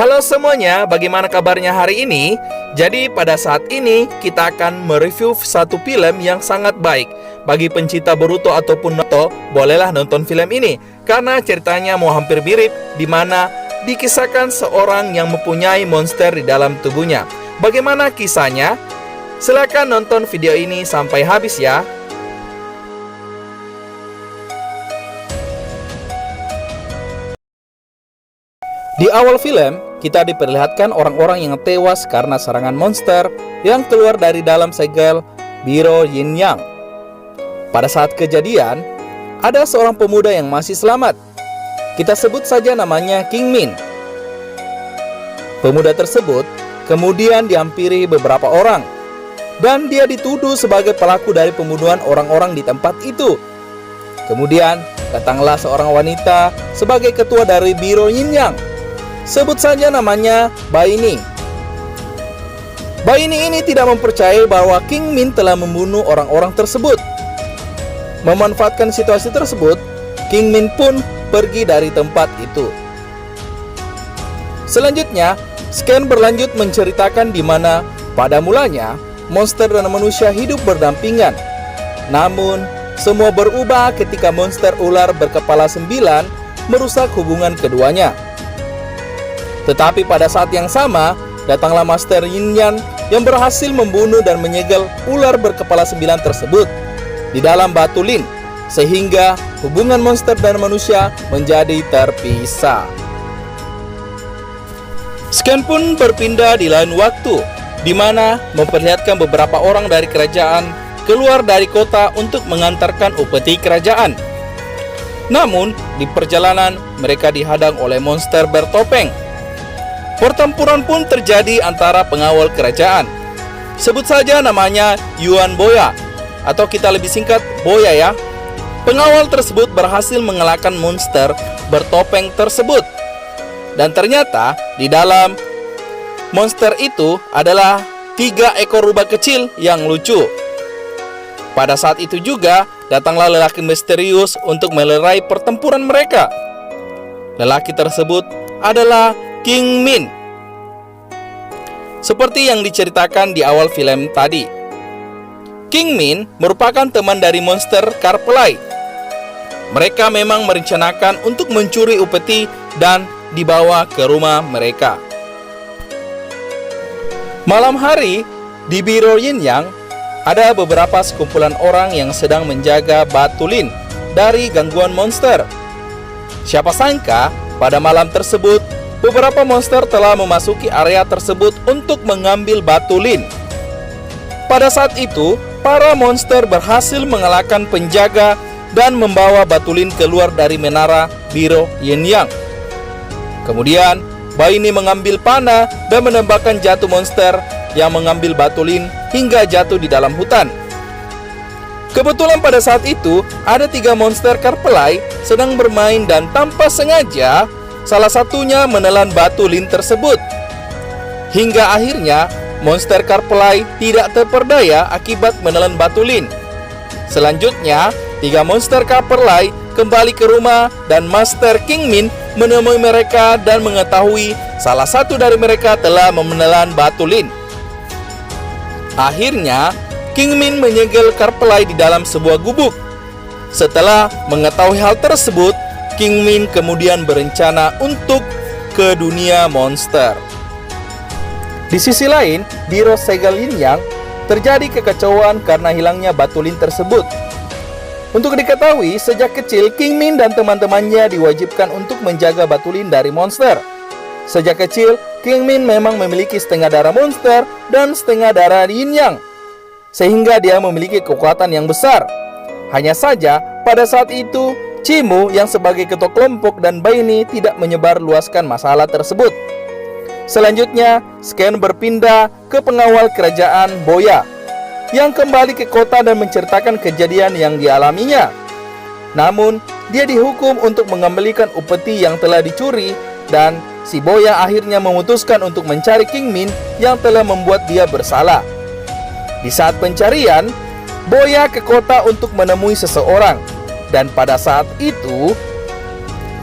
Halo semuanya, bagaimana kabarnya hari ini? Jadi pada saat ini kita akan mereview satu film yang sangat baik. Bagi pencinta Boruto ataupun Naruto, bolehlah nonton film ini karena ceritanya mau hampir mirip, di mana dikisahkan seorang yang mempunyai monster di dalam tubuhnya. Bagaimana kisahnya? Silakan nonton video ini sampai habis ya. Di awal film, kita diperlihatkan orang-orang yang tewas karena serangan monster yang keluar dari dalam segel Biro Yin Yang. Pada saat kejadian, ada seorang pemuda yang masih selamat. Kita sebut saja namanya King Min. Pemuda tersebut kemudian dihampiri beberapa orang, dan dia dituduh sebagai pelaku dari pembunuhan orang-orang di tempat itu. Kemudian, datanglah seorang wanita sebagai ketua dari Biro Yin Yang. Sebut saja namanya Baini. Baini ini tidak mempercayai bahwa King Min telah membunuh orang-orang tersebut. Memanfaatkan situasi tersebut, King Min pun pergi dari tempat itu. Selanjutnya, scan berlanjut menceritakan di mana pada mulanya monster dan manusia hidup berdampingan. Namun, semua berubah ketika monster ular berkepala 9 merusak hubungan keduanya. Tetapi pada saat yang sama, datanglah Master Yin Yang yang berhasil membunuh dan menyegel ular berkepala 9 tersebut di dalam batu lin, sehingga hubungan monster dan manusia menjadi terpisah. Scan pun berpindah di lain waktu, di mana memperlihatkan beberapa orang dari kerajaan keluar dari kota untuk mengantarkan upeti kerajaan. Namun, di perjalanan mereka dihadang oleh monster bertopeng. Pertempuran pun terjadi antara pengawal kerajaan. Sebut saja namanya Yuan Boya, atau kita lebih singkat Boya ya. Pengawal tersebut berhasil mengalahkan monster bertopeng tersebut. Dan ternyata di dalam monster itu adalah 3 ekor rubah kecil yang lucu. Pada saat itu juga datanglah lelaki misterius untuk melerai pertempuran mereka. Lelaki tersebut adalah King Min. Seperti yang diceritakan di awal film tadi, King Min merupakan teman dari monster Carpelai. Mereka memang merencanakan untuk mencuri upeti dan dibawa ke rumah mereka. Malam hari, di Biro Yin Yang, ada beberapa sekumpulan orang yang sedang menjaga batu lin dari gangguan monster. Siapa sangka, pada malam tersebut, beberapa monster telah memasuki area tersebut untuk mengambil batu lin. Pada saat itu, para monster berhasil mengalahkan penjaga dan membawa batu lin keluar dari menara Biro Yin Yang. Kemudian, Baini mengambil panah dan menembakkan jatuh monster yang mengambil batu lin hingga jatuh di dalam hutan. Kebetulan pada saat itu, ada 3 monster Carpelai sedang bermain dan tanpa sengaja salah satunya menelan batu lin tersebut. Hingga akhirnya monster Carpelai tidak terperdaya akibat menelan batu lin. Selanjutnya, 3 monster Carpelai kembali ke rumah dan Master King Min menemui mereka dan mengetahui salah satu dari mereka telah menelan batu lin. Akhirnya, King Min menyegel Carpelai di dalam sebuah gubuk. Setelah mengetahui hal tersebut, King Min kemudian berencana untuk ke dunia monster. Di sisi lain, di segel Yin Yang terjadi kekacauan karena hilangnya batu lin tersebut. Untuk diketahui, sejak kecil King Min dan teman-temannya diwajibkan untuk menjaga batu lin dari monster. Sejak kecil, King Min memang memiliki setengah darah monster dan setengah darah Yin Yang, sehingga dia memiliki kekuatan yang besar. Hanya saja, pada saat itu Cimu yang sebagai ketua kelompok dan Baini tidak menyebar luaskan masalah tersebut. Selanjutnya, scan berpindah ke pengawal kerajaan Boya yang kembali ke kota dan menceritakan kejadian yang dialaminya. Namun, dia dihukum untuk mengembalikan upeti yang telah dicuri, dan si Boya akhirnya memutuskan untuk mencari King Min yang telah membuat dia bersalah. Di saat pencarian, Boya ke kota untuk menemui seseorang. Dan pada saat itu,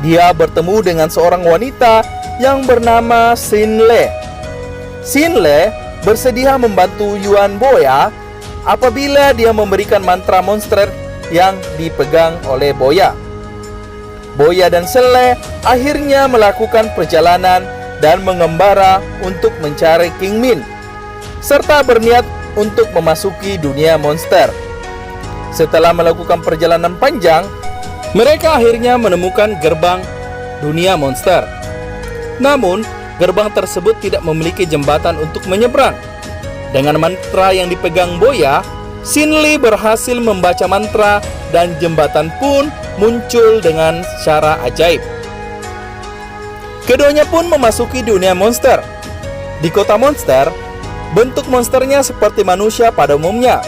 dia bertemu dengan seorang wanita yang bernama Sinle. Sinle bersedia membantu Yuan Boya apabila dia memberikan mantra monster yang dipegang oleh Boya. Boya dan Sinle akhirnya melakukan perjalanan dan mengembara untuk mencari King Min, serta berniat untuk memasuki dunia monster. Setelah melakukan perjalanan panjang, mereka akhirnya menemukan gerbang dunia monster. Namun, gerbang tersebut tidak memiliki jembatan untuk menyeberang. Dengan mantra yang dipegang Boya, Sinle berhasil membaca mantra dan jembatan pun muncul dengan cara ajaib. Keduanya pun memasuki dunia monster. Di kota monster, bentuk monsternya seperti manusia pada umumnya,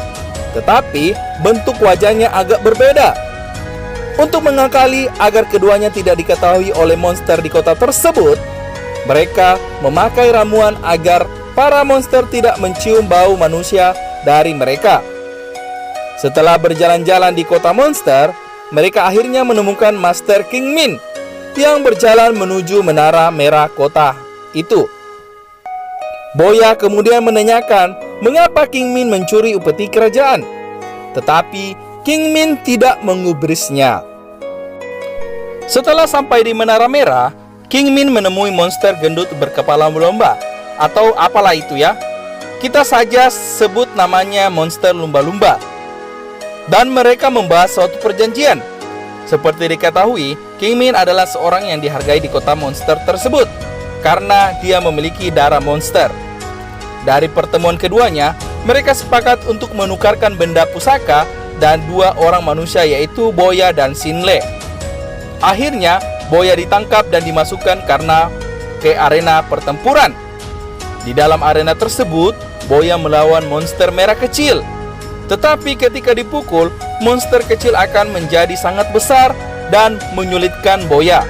tetapi bentuk wajahnya agak berbeda. Untuk mengakali agar keduanya tidak diketahui oleh monster di kota tersebut, mereka memakai ramuan agar para monster tidak mencium bau manusia dari mereka. Setelah berjalan-jalan di kota monster, mereka akhirnya menemukan Master King Min yang berjalan menuju menara merah kota itu. Boya kemudian menanyakan mengapa King Min mencuri upeti kerajaan, tetapi King Min tidak menggubrisnya. Setelah sampai di menara merah, King Min menemui monster gendut berkepala lumba, atau apalah itu ya. Kita saja sebut namanya monster lumba-lumba. Dan mereka membahas suatu perjanjian. Seperti diketahui, King Min adalah seorang yang dihargai di kota monster tersebut karena dia memiliki darah monster. Dari pertemuan keduanya, mereka sepakat untuk menukarkan benda pusaka dan dua orang manusia, yaitu Boya dan Sinle. Akhirnya, Boya ditangkap dan dimasukkan ke arena pertempuran. Di dalam arena tersebut, Boya melawan monster merah kecil. Tetapi ketika dipukul, monster kecil akan menjadi sangat besar dan menyulitkan Boya.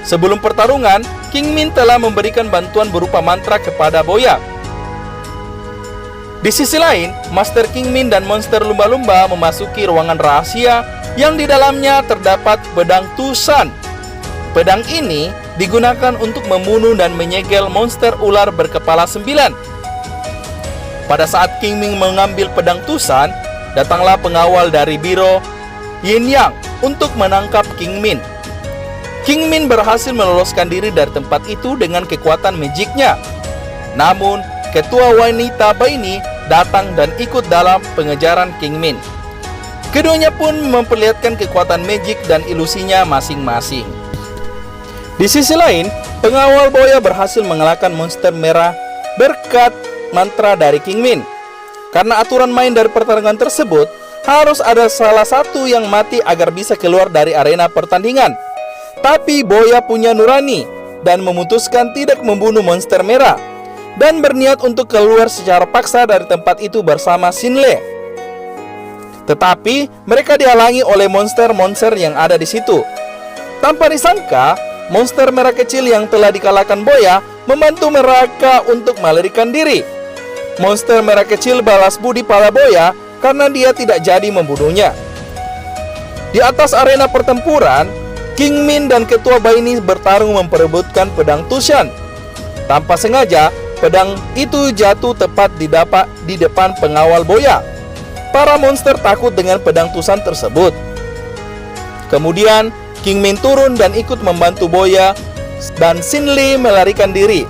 Sebelum pertarungan, King Min telah memberikan bantuan berupa mantra kepada Boya. Di sisi lain, Master King Min dan monster lumba-lumba memasuki ruangan rahasia yang di dalamnya terdapat pedang Tusan. Pedang ini digunakan untuk membunuh dan menyegel monster ular berkepala 9. Pada saat King Min mengambil pedang Tusan, datanglah pengawal dari biro Yin Yang untuk menangkap King Min. King Min berhasil meloloskan diri dari tempat itu dengan kekuatan magicnya. Namun, ketua wanita Baini datang dan ikut dalam pengejaran King Min. Keduanya pun memperlihatkan kekuatan magic dan ilusinya masing-masing. Di sisi lain, pengawal Boya berhasil mengalahkan monster merah berkat mantra dari King Min. Karena aturan main dari pertarungan tersebut, harus ada salah satu yang mati agar bisa keluar dari arena pertandingan. Tapi Boya punya nurani dan memutuskan tidak membunuh monster merah dan berniat untuk keluar secara paksa dari tempat itu bersama Sinle. Tetapi mereka dihalangi oleh monster-monster yang ada di situ. Tanpa disangka, monster merah kecil yang telah dikalahkan Boya membantu mereka untuk melarikan diri. Monster merah kecil balas budi pada Boya karena dia tidak jadi membunuhnya. Di atas arena pertempuran, King Min dan ketua Baini bertarung memperebutkan pedang Tushan. Tanpa sengaja, pedang itu jatuh tepat di depan pengawal Boya. Para monster takut dengan pedang Tusan tersebut. Kemudian King Min turun dan ikut membantu Boya dan Sinle melarikan diri.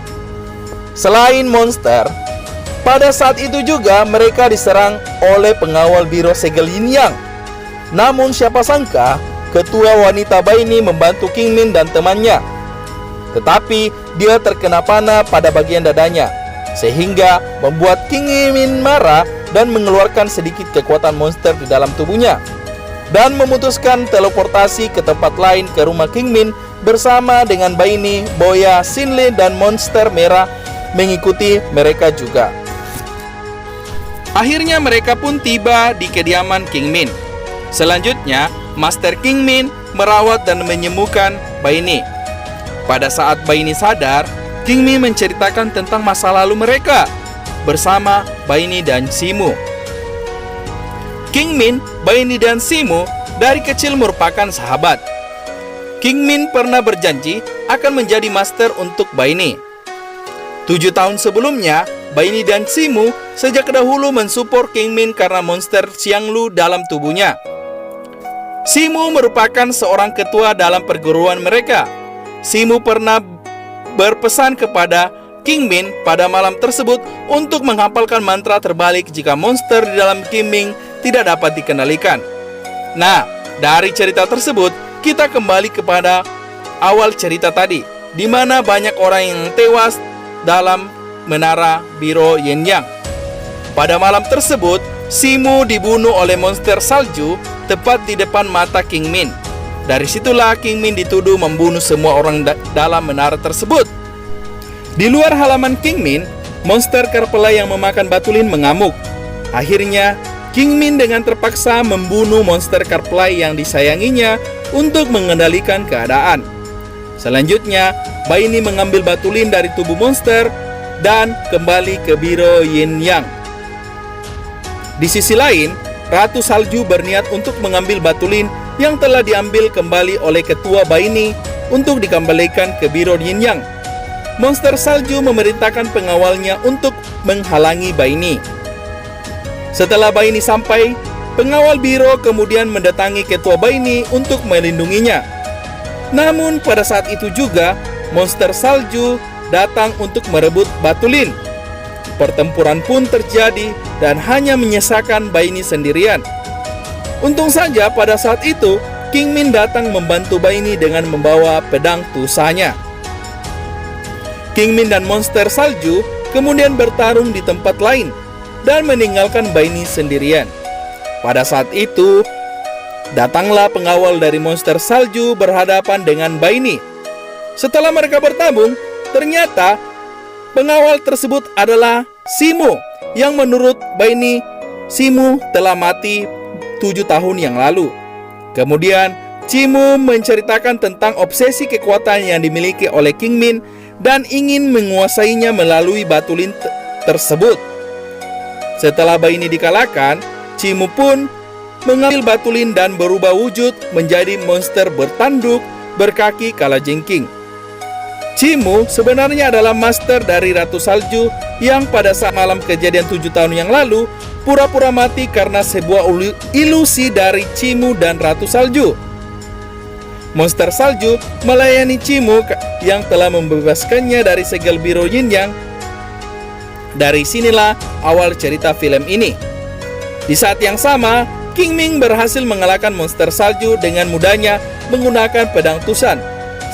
Selain monster, pada saat itu juga mereka diserang oleh pengawal biro segel Yin Yang. Namun siapa sangka ketua wanita Baini membantu King Min dan temannya. Tetapi dia terkena panah pada bagian dadanya, sehingga membuat King Min marah dan mengeluarkan sedikit kekuatan monster di dalam tubuhnya, dan memutuskan teleportasi ke tempat lain ke rumah King Min bersama dengan Baini, Boya, Sinle, dan monster merah mengikuti mereka juga. Akhirnya mereka pun tiba di kediaman King Min. Selanjutnya, Master King Min merawat dan menyembuhkan Baini. Pada saat Baini sadar, King Min menceritakan tentang masa lalu mereka bersama Baini dan Simu. King Min, Baini, dan Simu dari kecil merupakan sahabat. King Min pernah berjanji akan menjadi master untuk Baini. 7 tahun sebelumnya, Baini dan Chimu sejak dahulu mensupport Kingmin karena monster Xianglu dalam tubuhnya. Chimu merupakan seorang ketua dalam perguruan mereka. Chimu pernah berpesan kepada Kingmin pada malam tersebut untuk menghafalkan mantra terbalik jika monster di dalam Kingmin tidak dapat dikendalikan. Nah, dari cerita tersebut, kita kembali kepada awal cerita tadi, di mana banyak orang yang tewas dalam menara Biro Yin Yang. Pada malam tersebut, Chimu dibunuh oleh monster salju tepat di depan mata Kingmin. Dari situlah Kingmin dituduh membunuh semua orang dalam menara tersebut. Di luar halaman Kingmin, monster Karpelai yang memakan Batulin mengamuk. Akhirnya, Kingmin dengan terpaksa membunuh monster Karpelai yang disayanginya untuk mengendalikan keadaan. Selanjutnya, Baini mengambil Batulin dari tubuh monster dan kembali ke Biro Yin Yang. Di sisi lain, Ratu Salju berniat untuk mengambil Batulin yang telah diambil kembali oleh ketua Baini untuk dikembalikan ke Biro Yin Yang. Monster salju memerintahkan pengawalnya untuk menghalangi Baini. Setelah Baini sampai, pengawal Biro kemudian mendatangi ketua Baini untuk melindunginya. Namun pada saat itu juga, monster salju datang untuk merebut Batulin. Pertempuran pun terjadi dan hanya menyisakan Baini sendirian. Untung saja pada saat itu, Kingmin datang membantu Baini dengan membawa pedang tusanya. Kingmin dan monster salju kemudian bertarung di tempat lain dan meninggalkan Baini sendirian. Pada saat itu, datanglah pengawal dari monster salju berhadapan dengan Baini. Setelah mereka bertabung, ternyata pengawal tersebut adalah Chimu, yang menurut Baini, Chimu telah mati 7 tahun yang lalu. Kemudian, Chimu menceritakan tentang obsesi kekuatan yang dimiliki oleh Kingmin dan ingin menguasainya melalui Batulin tersebut. Setelah Baini dikalahkan, Chimu pun mengambil Batulin dan berubah wujud menjadi monster bertanduk berkaki kalajengking. Chimu sebenarnya adalah master dari Ratu Salju yang pada saat malam kejadian 7 tahun yang lalu pura-pura mati karena sebuah ilusi dari Chimu dan Ratu Salju. Monster salju melayani Chimu yang telah membebaskannya dari segel Biro Yin Yang. Dari sinilah awal cerita film ini. Di saat yang sama, Kingmin berhasil mengalahkan monster salju dengan mudahnya menggunakan pedang tusan.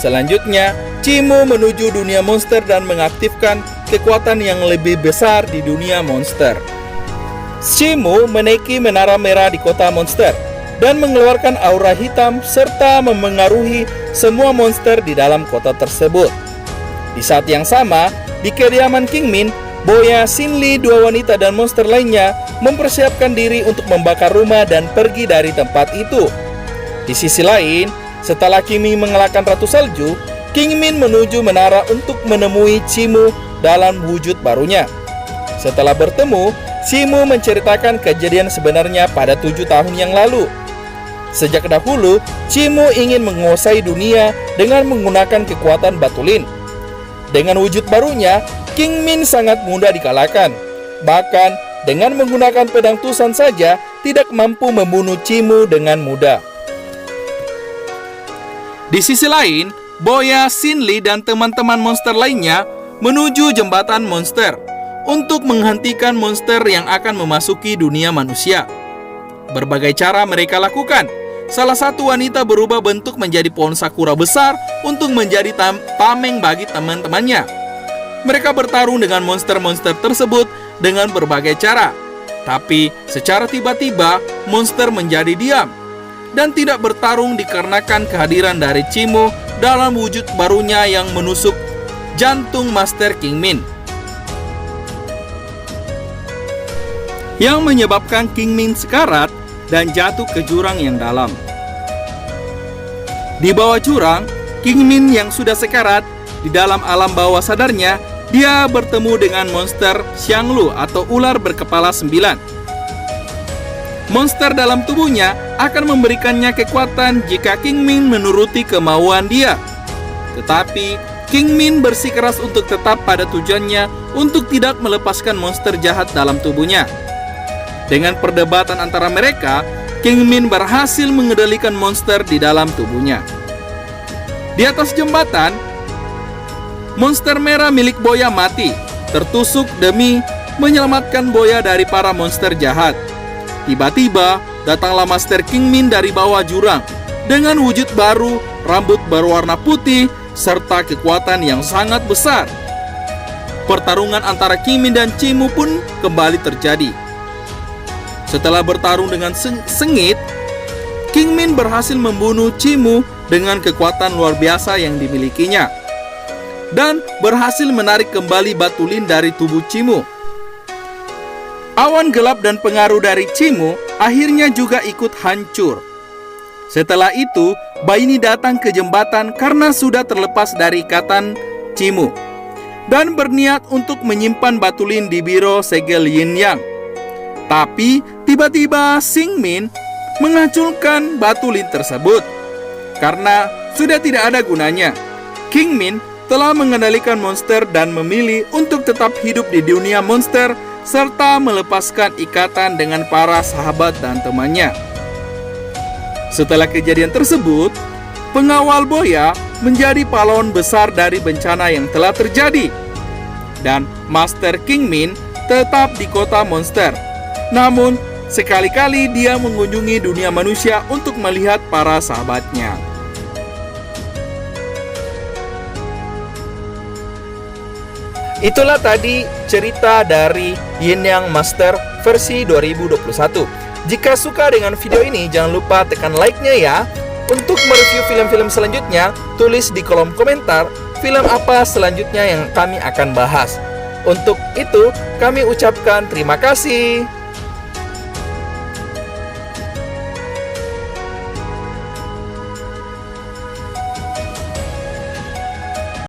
Selanjutnya, Chimu menuju dunia monster dan mengaktifkan kekuatan yang lebih besar di dunia monster. Chimu menaiki menara merah di kota monster dan mengeluarkan aura hitam serta memengaruhi semua monster di dalam kota tersebut. Di saat yang sama, di kediaman Kingmin, Boya, Xinli, 2 wanita dan monster lainnya mempersiapkan diri untuk membakar rumah dan pergi dari tempat itu. Di sisi lain, setelah Kingmin mengalahkan Ratu Salju, Kingmin menuju menara untuk menemui Chimu dalam wujud barunya. Setelah bertemu, Chimu menceritakan kejadian sebenarnya pada 7 tahun yang lalu. Sejak dahulu, Chimu ingin menguasai dunia dengan menggunakan kekuatan Batulin. Dengan wujud barunya, Kingmin sangat mudah dikalahkan. Bahkan, dengan menggunakan pedang tusan saja, tidak mampu membunuh Chimu dengan mudah. Di sisi lain, Boya, Xinli, dan teman-teman monster lainnya menuju jembatan monster untuk menghentikan monster yang akan memasuki dunia manusia. Berbagai cara mereka lakukan. Salah satu wanita berubah bentuk menjadi pohon sakura besar untuk menjadi tameng bagi teman-temannya. Mereka bertarung dengan monster-monster tersebut dengan berbagai cara. Tapi secara tiba-tiba monster menjadi diam dan tidak bertarung dikarenakan kehadiran dari Chimu dalam wujud barunya yang menusuk jantung Master Kingmin, yang menyebabkan Kingmin sekarat dan jatuh ke jurang yang dalam. Di bawah jurang, Kingmin yang sudah sekarat, di dalam alam bawah sadarnya, dia bertemu dengan monster Xianglu atau ular berkepala 9. Monster dalam tubuhnya akan memberikannya kekuatan jika Kingmin menuruti kemauan dia. Tetapi King Min bersikeras untuk tetap pada tujuannya untuk tidak melepaskan monster jahat dalam tubuhnya. Dengan perdebatan antara mereka, King Min berhasil mengendalikan monster di dalam tubuhnya. Di atas jembatan, monster merah milik Boya mati, tertusuk demi menyelamatkan Boya dari para monster jahat. Tiba-tiba, datanglah Master King Min dari bawah jurang dengan wujud baru, rambut berwarna putih, serta kekuatan yang sangat besar. Pertarungan antara King Min dan Chimu pun kembali terjadi. Setelah bertarung dengan sengit, King Min berhasil membunuh Chimu dengan kekuatan luar biasa yang dimilikinya dan berhasil menarik kembali batu lin dari tubuh Chimu. Awan gelap dan pengaruh dari Chimu akhirnya juga ikut hancur. Setelah itu, Baini datang ke jembatan karena sudah terlepas dari ikatan Chimu dan berniat untuk menyimpan batu lin di biro segel Yin Yang. Tapi tiba-tiba Xing Min menghancurkan batu lin tersebut karena sudah tidak ada gunanya. King Min telah mengendalikan monster dan memilih untuk tetap hidup di dunia monster serta melepaskan ikatan dengan para sahabat dan temannya. Setelah kejadian tersebut, pengawal Boya menjadi pahlawan besar dari bencana yang telah terjadi. Dan Master King Min tetap di kota monster. Namun, sekali-kali dia mengunjungi dunia manusia untuk melihat para sahabatnya. Itulah tadi cerita dari Yin Yang Master versi 2021. Jika suka dengan video ini, jangan lupa tekan like-nya ya. Untuk mereview film-film selanjutnya, tulis di kolom komentar film apa selanjutnya yang kami akan bahas. Untuk itu, kami ucapkan terima kasih.